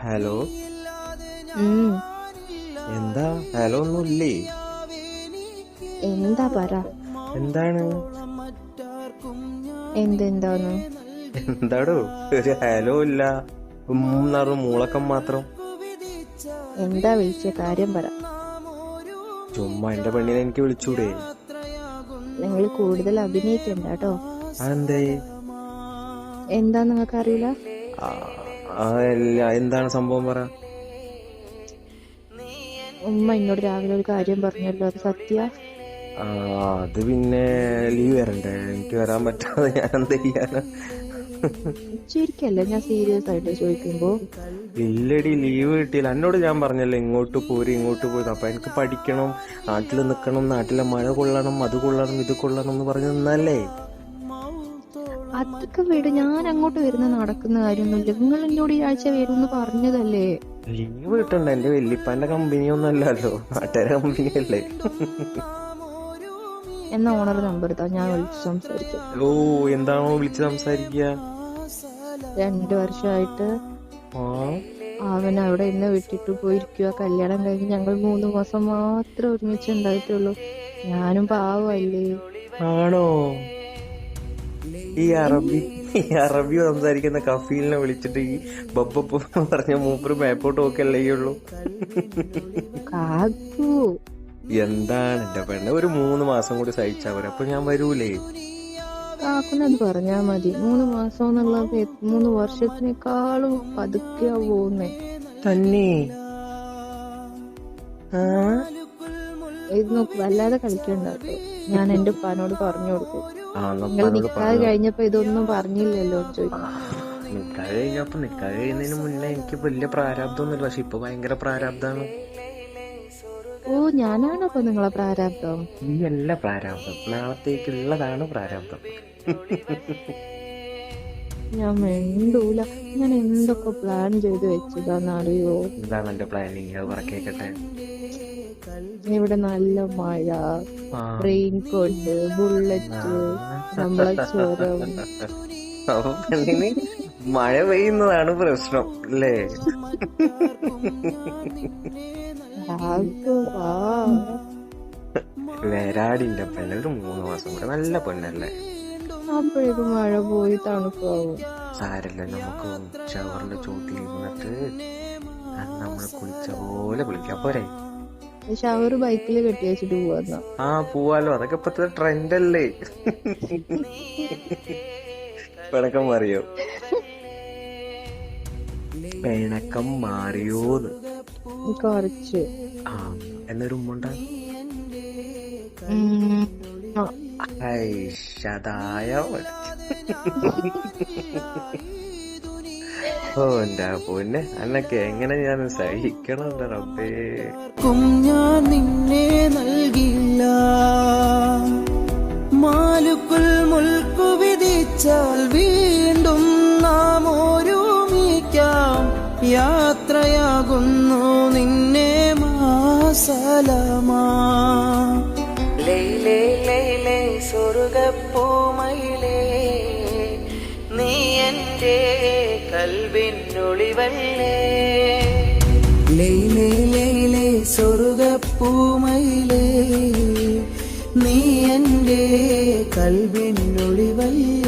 Hello. ഉം. എന്താ hello ഒന്നുമില്ലേ? എന്താ പറ. എന്താണ്? എന്തെന്താന്ന്? എന്താടോ ഒരു ഹലോ ഇല്ല, മൂളക്കം മാത്രം. എന്താ വിളിച്ച കാര്യം പറ. ചുമ്മാ എന്റെ പെണ്ണിനെ എനിക്ക് വിളിച്ചൂടെ? നിങ്ങൾ കൂടുതൽ അഭിനയിക്കണ്ട കേട്ടോ. അതെന്തേ? എന്താ നിങ്ങൾക്ക് അറിയില്ല? എന്താണ് സംഭവം പറ. ഉമ്മ എന്നോട് രാവിലെ ഒരു കാര്യം പറഞ്ഞല്ലോ, അത് സത്യ? അത് പിന്നെ ലീവ് വരണ്ടേ? എനിക്ക് വരാൻ പറ്റാതെ ഞാൻ എന്താ ചെയ്യാനാ? ശരിക്കല്ല, ഞാൻ സീരിയസ് ആയിട്ട് ചോദിക്കുമ്പോ. ഇല്ലടി, ലീവ് കിട്ടിയില്ല. എന്നോട് ഞാൻ പറഞ്ഞല്ലോ ഇങ്ങോട്ട് പോര്. അപ്പൊ എനിക്ക് പഠിക്കണം, നാട്ടിൽ നിക്കണം, നാട്ടിലെ മഴ കൊള്ളണം, അത് കൊള്ളണം, ഇത് കൊള്ളണം എന്ന് പറഞ്ഞു നിന്നല്ലേ. അതൊക്കെ വീട്, ഞാൻ അങ്ങോട്ട് വരുന്ന നടക്കുന്ന കാര്യമൊന്നുമില്ല. നിങ്ങൾ എന്നോട് ഈ ആഴ്ച വരുമെന്ന് പറഞ്ഞതല്ലേ. ലീവ് കിട്ടണ്ട. എന്റെ വല്യപ്പാന്റെ കമ്പനി ഒന്നും അല്ലല്ലോ, നാട്ടുകാരെ കമ്പനി അല്ലേ. എന്നാ ഓണർ നമ്പർ താ, ഞാൻ വിളിച്ച് സംസാരിക്കാം. ഓ, എന്താണോ വിളിച്ച് സംസാരിക്കുക? 2 വർഷമായിട്ട് അവൻ അവിടെ എന്നെ വിട്ടിട്ട് പോയിരിക്കുക. കല്യാണം കഴിഞ്ഞ് ഞങ്ങൾ 3 മാസം മാത്രം ഒരുമിച്ചുണ്ടായിട്ടുള്ളൂ. ഞാനും പാവല്ലേ. ആണോ? ഈ അറബി സംസാരിക്കുന്ന കഫീലിനെ വിളിച്ചിട്ട് ഈ ബബ്ബ പറഞ്ഞ മൂപ്പര് മേപ്പോട്ട് നോക്കല്ലേ ഉള്ളൂ. കാക്കു എന്താണ് എന്റെ പെണ്ണ്, ഒരു 3 മാസം കൂടി സഹിച്ചാ പോരെ, അപ്പൊ ഞാൻ വരൂലേ? കാക്കുന്നത് പറഞ്ഞാ മതി. 3 മാസം എന്നുള്ളത് 3 വർഷത്തിനേക്കാളും പതുക്കെയാ പോകുന്നേ. തന്നെ? ഇത് നോക്ക്, വല്ലാതെ കളിക്കണ്ടാട്ടോ. ഞാൻ എന്റെ ഉപ്പാനോട് പറഞ്ഞു കൊടുക്കും. നിങ്ങൾ നിക്കാഹ് കഴിഞ്ഞപ്പോ ഇതൊന്നും പറഞ്ഞില്ലല്ലോ ചോദിക്കും. നിക്കാഹ് കഴിയുന്നതിന് മുന്നേ എനിക്ക് വലിയ പ്രാരാബ്ദമൊന്നുമില്ല, പക്ഷെ ഇപ്പൊ ഭയങ്കര പ്രാരാബ്ദാണ്. ഓ, ഞാനാണോ അപ്പൊ നിങ്ങളെ പ്രാരാബ്ദം? ഈ അല്ല പ്രാരാബ്ദം, നാളത്തേക്കുള്ളതാണ് പ്രാരാബ്ദം. ഞാൻ വേണ്ടൂല. ഞാൻ എന്തൊക്കെ പ്ലാൻ ചെയ്ത് വെച്ചതാന്നറിയോ? എന്താണ് എന്റെ പ്ലാനിങ്? അത് പറ കേക്കട്ടെ. ഇവിടെ നല്ല മഴ, റെയിൻകോട്ട്, ബുള്ളറ്റ്, നമ്മളെ ചുരം. അപ്പൊ പെണ്ണിന് മഴ പെയ്യുന്നതാണ് പ്രശ്നം അല്ലേ? വരാടിന്റെ പെണ്ണ് ഒരു 3 മാസം കൂടെ. നല്ല പെണ്ണല്ലേ? അപ്പോഴേക്കും മഴ പോയി തണുപ്പാവും. സാരല്ല, നമുക്ക് ഷവറിന്റെ ചോട്ടിൽ ഇരുന്നിട്ട് നമ്മള് കുളിച്ച പോലെ കുളിക്കാം പോരെ? ഷവർ ബൈക്കിൽ കെട്ടി വെച്ചിട്ട് പോവാ. പോവാലോ, അതൊക്കെ ഇപ്പത്തെ ട്രെൻഡ് അല്ലേ. പിണക്കം മാറിയോ? പിണക്കം മാറിയോന്ന്? കുറച്ച്. എന്നൊരു ഉമ്മുണ്ട. ഓ എന്റെ പൊന്നെ, അന്നൊക്കെ എങ്ങനെ ഞാൻ സഹിക്കണം എന്റെ റബ്ബേ. ഞാൻ നിന്നെ നൽകില്ല, മാലുക്കുൽ മുൽക്കു വിധിച്ചാൽ വീണ്ടും നാം ഒരുമിക്കാം. യാത്രയാകുന്നു നിന്നെ മാസലമാ. ലൈലേ ലൈലേ സ്വർഗപ്പൂമയിലേ, നീ എന്റെ കൽവിനൊളിവല്ലേ. ലൈലേ ലൈലേ സ്വർഗപ്പൂമയിലേ, നീ എന്റെ കൽവിനൊളിവല്ലേ.